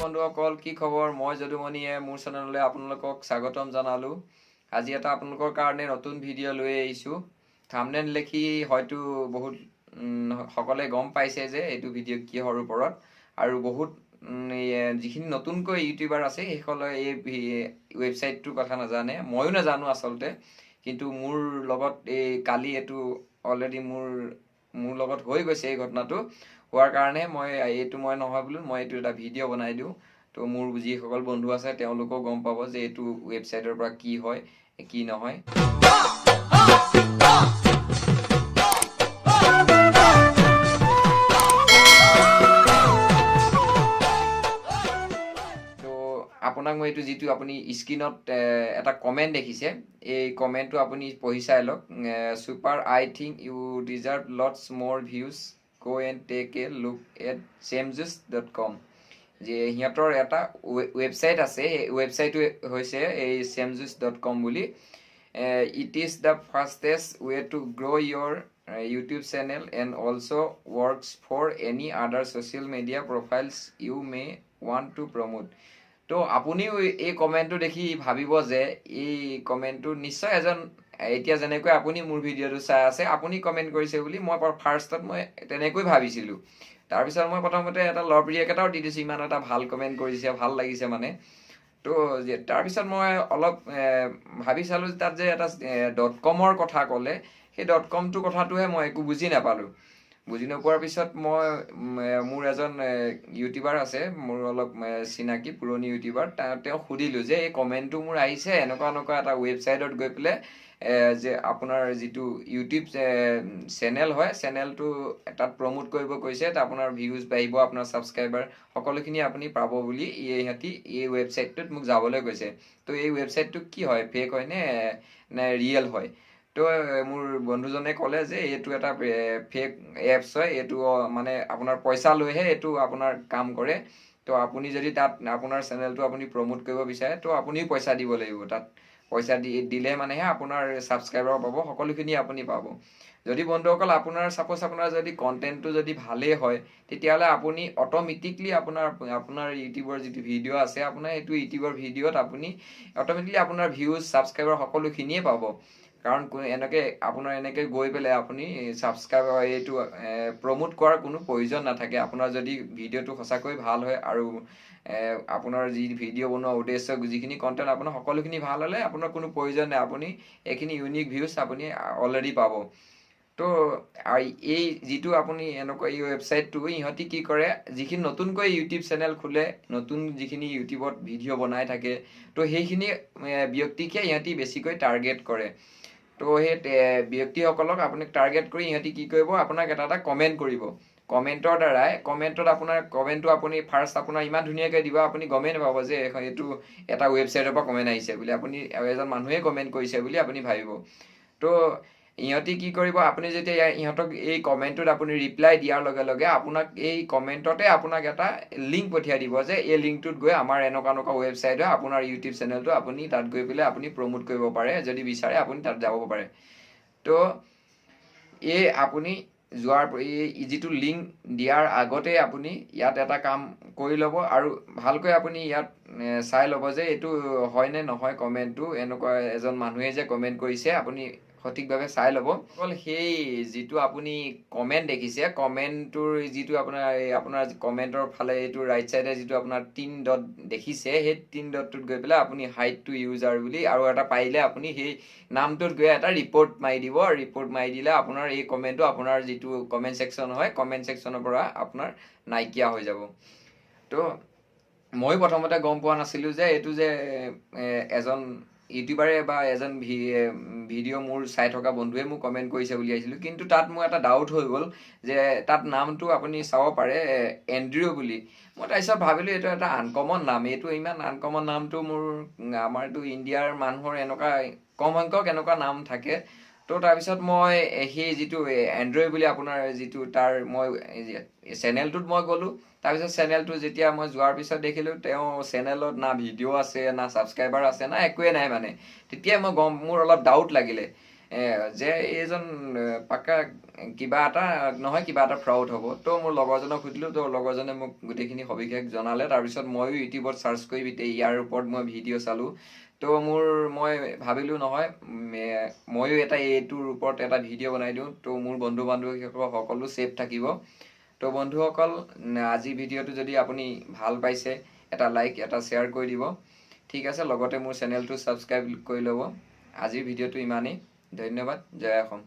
বন্ধুসকল কি খবৰ মই যদুমণিয়ে মোৰ চেনেললৈ আপোনালোকক স্বাগতম জনালো আজি এটা আপোনালোকৰ কাৰণে নতুন ভিডিঅ' লৈ আহিছো থাম্বনেল লিখি হয়তো বহুত সকলে গম পাইছে যে এইটো ভিডিঅ' কিহৰ ওপৰত আৰু বহুত যিখিনি নতুনকৈ ইউটিউবাৰ আছে সেইসকলে এই ৱেবছাইটটোৰ কথা নাজানে ময়ো নাজানো আচলতে কিন্তু মোৰ লগত এই কালি এইটো অলৰেডি মোৰ লগত হৈ গৈছে এই ঘটনাটো হোৱাৰ কাৰণে মই নহয় বোলো মই এইটো এটা ভিডিঅ' বনাই দিওঁ তো মোৰ যিসকল বন্ধু আছে তেওঁলোকেও গম পাব যে এইটো ৱেবছাইটৰ পৰা কি হয় কি নহয় আপোনাক মই এইটো যিটো আপুনি স্ক্ৰীনত এটা কমেণ্ট দেখিছে এই কমেণ্টটো আপুনি পঢ়ি চাই লওক সুপাৰ আই থিংক ইউ ডিজাৰ্ভ লটছ মোৰ views go and take a look at smzeus.com যে হিহঁতৰ এটা ৱেবছাইট আছে এই ৱেবছাইটটো হৈছে এই smzeus.com বুলি it is the fastest way to grow your YouTube channel and also works for any other social media profiles you may want to promote তো আপুনিও এই কমেণ্টটো দেখি ভাবিব যে এই কমেণ্টটো নিশ্চয় এজন এতিয়া যেনেকৈ আপুনি মোৰ ভিডিঅ'টো চাই আছে আপুনি কমেণ্ট কৰিছে বুলি মই ফাৰ্ষ্টত মই তেনেকৈ ভাবিছিলোঁ তাৰপিছত মই প্ৰথমতে এটা লভ ৰিয়েক্ট এটাও দি দিছোঁ ইমান এটা ভাল কমেণ্ট কৰিছে ভাল লাগিছে মানে তো তাৰপিছত মই অলপ ভাবি চালোঁ তাত যে এটা .com-ৰ কথা ক'লে সেই .com-টোৰ কথাটোহে মই একো বুজি নাপালোঁ বুজি নোপোৱাৰ পিছত মই মোৰ এজন ইউটিউবাৰ আছে মোৰ অলপ চিনাকি পুৰণি ইউটিউবাৰ তেওঁ সুধিলোঁ যে এই কমেণ্টটো মোৰ আহিছে এনেকুৱা এটা ৱেবছাইটত গৈ পেলাই যে আপোনাৰ যিটো ইউটিউব চেনেল হয় চেনেলটো তাত প্ৰমোট কৰিব কৈছে তাত আপোনাৰ ভিউজ বাঢ়িব আপোনাৰ ছাবস্ক্ৰাইবাৰ সকলোখিনি আপুনি পাব বুলি ইহঁতি এই ৱেবছাইটটোত মোক যাবলৈ কৈছে তো এই ৱেবছাইটটো কি হয় ফেক হয় নে ৰিয়েল হয় তো মোৰ বন্ধুজনে ক'লে যে এইটো এটা ফেক এপছ হয় এইটো মানে আপোনাৰ পইচা লৈহে এইটো আপোনাৰ কাম কৰে তো আপুনি যদি তাত আপোনাৰ চেনেলটো আপুনি প্ৰমোট কৰিব বিচাৰে তো আপুনিও পইচা দিব লাগিব তাত পইচা দিলে মানেহে আপোনাৰ ছাবস্ক্ৰাইবাৰ পাব সকলোখিনি আপুনি পাব যদি বন্ধুসকল সাপোজ আপোনাৰ যদি কণ্টেণ্টটো যদি ভালেই হয় তেতিয়াহ'লে আপুনি অট'মেটিকলি আপোনাৰ ইউটিউবৰ যিটো ভিডিঅ' আছে আপোনাৰ এইটো ইউটিউবৰ ভিডিঅ'ত আপুনি অট'মেটিকলি আপোনাৰ ভিউজ ছাবস্ক্ৰাইবাৰ সকলোখিনিয়ে পাব কাৰণ আপোনাৰ এনেকৈ গৈ পেলাই আপুনি ছাবস্ক্ৰাইবাৰ এইটো প্ৰমোট কৰাৰ কোনো প্ৰয়োজন নাথাকে আপোনাৰ যদি ভিডিঅ'টো সঁচাকৈ ভাল হয় আৰু আপোনাৰ যি ভিডিঅ' বনোৱা উদ্দেশ্য যিখিনি কণ্টেণ্ট আপোনাৰ সকলোখিনি ভাল হ'লে আপোনাৰ কোনো প্ৰয়োজন নাই আপুনি এইখিনি ইউনিক ভিউজ আপুনি অলৰেডি পাব তো এই যিটো আপুনি এনেকুৱা এই ৱেবছাইটটো ইহঁতি কি কৰে যিখিনি নতুনকৈ ইউটিউব চেনেল খোলে নতুন যিখিনি ইউটিউবত ভিডিঅ' বনাই থাকে তো সেইখিনি ব্যক্তিকে ইহঁতি বেছিকৈ টাৰ্গেট কৰে তো সেই ব্যক্তিসকলক আপুনি টাৰ্গেট কৰি ইহঁতি কি কৰিব আপোনাক এটা কমেণ্ট কৰিব কমেণ্টৰ দ্বাৰাই কমেণ্টত আপোনাৰ কমেণ্টটো আপুনি ফাৰ্ষ্ট আপোনাৰ ইমান ধুনীয়াকৈ দিব আপুনি গমেই নাপাব যে এইটো এটা ৱেবছাইটৰ পৰা কমেণ্ট আহিছে বুলি আপুনি এজন মানুহে কমেণ্ট কৰিছে বুলি আপুনি ভাবিব তো ইহঁতি কি কৰিব আপুনি যেতিয়া ইহঁতক এই কমেণ্টটোত আপুনি ৰিপ্লাই দিয়াৰ লগে লগে আপোনাক এই কমেণ্টতে আপোনাক এটা লিংক পঠিয়াই দিব যে এই লিংকটোত গৈ আমাৰ এনেকুৱা ৱেবছাইট হয় আপোনাৰ ইউটিউব চেনেলটো আপুনি তাত গৈ পেলাই আপুনি প্ৰমোট কৰিব পাৰে যদি বিচাৰে আপুনি তাত যাব পাৰে তো এই আপুনি যোৱাৰ এই যিটো লিংক দিয়াৰ আগতে আপুনি ইয়াত এটা কাম কৰি ল'ব আৰু ভালকৈ আপুনি ইয়াত চাই ল'ব যে এইটো হয় নে নহয় কমেণ্টটো এনেকুৱা এজন মানুহে যে কমেণ্ট কৰিছে আপুনি সঠিকভাৱে চাই ল'ব অকল সেই যিটো আপুনি কমেণ্ট দেখিছে কমেণ্টটোৰ যিটো আপোনাৰ কমেণ্টৰ ফালে এইটো ৰাইট চাইডে যিটো আপোনাৰ 3 ডট দেখিছে সেই 3 ডটটোত গৈ পেলাই আপুনি হাইড টু ইউজাৰ বুলি আৰু এটা পাৰিলে আপুনি সেই নামটোত গৈ এটা ৰিপৰ্ট মাৰি দিব ৰিপৰ্ট মাৰি দিলে আপোনাৰ এই কমেণ্টটো আপোনাৰ যিটো কমেণ্ট ছেকশ্যন হয় কমেণ্ট ছেকশ্যনৰ পৰা আপোনাৰ নাইকিয়া হৈ যাব তো মই প্ৰথমতে গম পোৱা নাছিলোঁ যে এইটো যে এজন ইউটিউবাৰে বা এজন ভিডিঅ' মোৰ চাই থকা বন্ধুৱে মোক কমেণ্ট কৰিছে বুলি আহিছিলোঁ কিন্তু তাত মোৰ এটা ডাউট হৈ গ'ল যে তাত নামটো আপুনি চাব পাৰে এণ্ড্ৰিউ বুলি মই তাৰপিছত ভাবিলোঁ এইটো এটা আনকমন নাম এইটো ইমান আনকমন নামটো আমাৰ এইটো ইণ্ডিয়াৰ মানুহৰ এনেকুৱা কম সংখ্যক এনেকুৱা নাম থাকে তো তাৰপিছত মই সেই যিটো এণ্ড্ৰইড বুলি আপোনাৰ যিটো তাৰ মই চেনেলটোত মই গ'লোঁ তাৰপিছত চেনেলটো যেতিয়া মই যোৱাৰ পিছত দেখিলোঁ তেওঁ চেনেলত না ভিডিঅ' আছে না ছাবস্ক্ৰাইবাৰ আছে না একোৱে নাই মানে তেতিয়াই মোৰ অলপ ডাউট লাগিলে যে এইজন পাক্কা কিবা এটা নহয় কিবা এটা ফ্ৰড হ'ব তো মোৰ লগৰজনক সুধিলোঁ তো লগৰজনে মোক গোটেইখিনি সবিশেষ জনালে তাৰপিছত ময়ো ইউটিউবত চাৰ্চ কৰি ইয়াৰ ওপৰত মই ভিডিঅ' চালোঁ তো মই ভাবিলোঁ নহয় ময়ো এইটোৰ ওপৰত এটা ভিডিঅ' বনাই দিওঁ তো মোৰ বন্ধু বান্ধৱীসকল সকলো ছেফ থাকিব তো বন্ধুসকল আজি ভিডিঅ'টো যদি আপুনি ভাল পাইছে এটা লাইক এটা শ্বেয়াৰ কৰি দিব ঠিক আছে লগতে মোৰ চেনেলটো ছাবস্ক্ৰাইব কৰি ল'ব আজিৰ ভিডিঅ'টো ইমানেই ধন্যবাদ জয় অসম